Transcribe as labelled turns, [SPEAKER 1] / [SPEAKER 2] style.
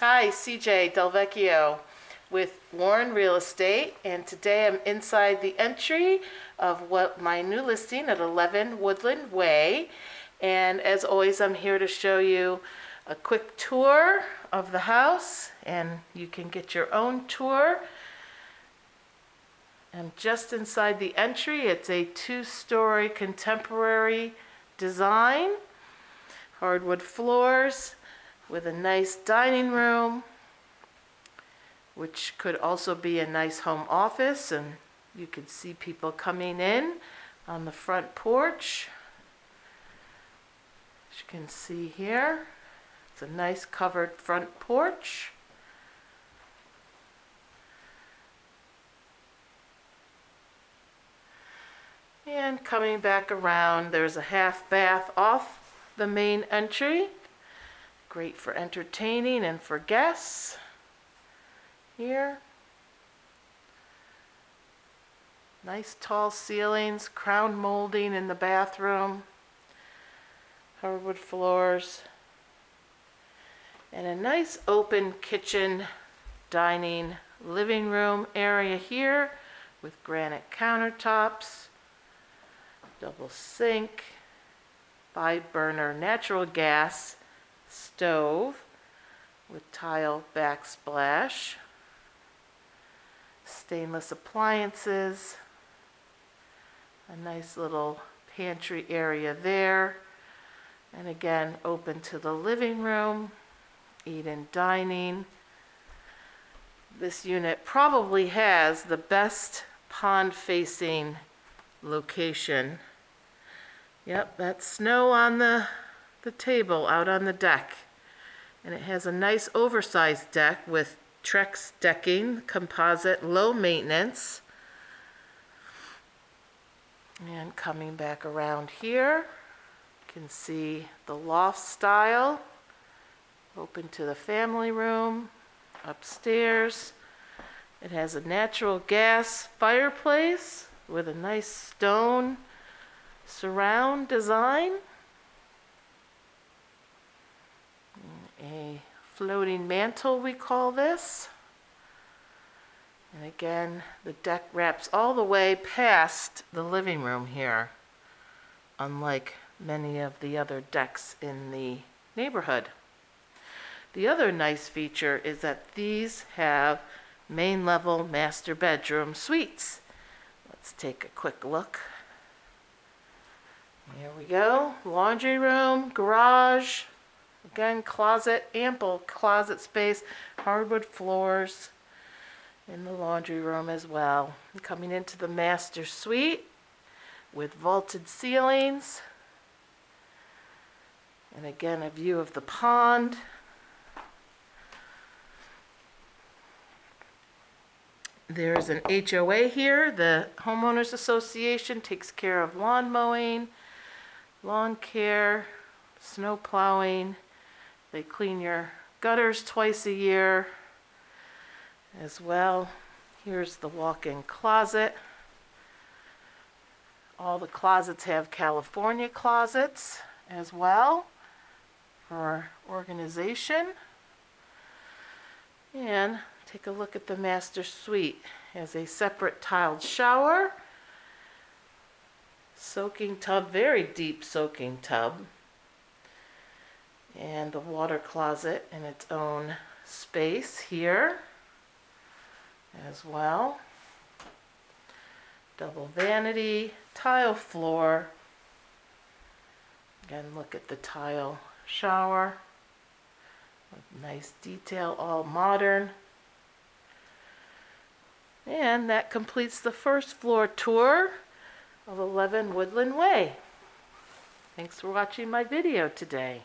[SPEAKER 1] Hi, CJ Delvecchio with Warren Real Estate, and today I'm inside the entry of what my new listing at 11 Woodland Way. And as always, I'm here to show you a quick tour of the house, and you can get your own tour. I'm just inside the entry. It's a 2-story contemporary design, hardwood floors, with a nice dining room, which could also be a nice home office, and you can see people coming in on the front porch. As you can see here, it's a nice covered front porch. And coming back around, there's a half bath off the main entry. Great for entertaining and for guests. Here. Nice tall ceilings, crown molding in the bathroom. Hardwood floors. And a nice open kitchen, dining, living room area here with granite countertops, double sink, 5-burner natural gas stove with tile backsplash, stainless appliances, a nice little pantry area there, and again open to the living room, eat-in dining. This unit probably has the best pond-facing location. Yep, that's snow on the table out on the deck. And it has a nice oversized deck with Trex decking, composite, low maintenance. And coming back around here, you can see the loft style, open to the family room, upstairs. It has a natural gas fireplace with a nice stone surround design. A floating mantle, we call this. And again, the deck wraps all the way past the living room here, unlike many of the other decks in the neighborhood. The other nice feature is that these have main level master bedroom suites. Let's take a quick look. Here we go. Laundry room, garage. Again, closet, ample closet space, hardwood floors in the laundry room as well. Coming into the master suite with vaulted ceilings. And again, a view of the pond. There's an HOA here. The Homeowners Association takes care of lawn mowing, lawn care, snow plowing. They clean your gutters twice a year as well. Here's the walk-in closet. All the closets have California closets as well for organization. And take a look at the master suite. It has a separate tiled shower, soaking tub, very deep soaking tub, and the water closet in its own space here as well. Double vanity, tile floor. Again, look at the tile shower. Nice detail, all modern. And that completes the first floor tour of 11 Woodland Way. Thanks for watching my video today.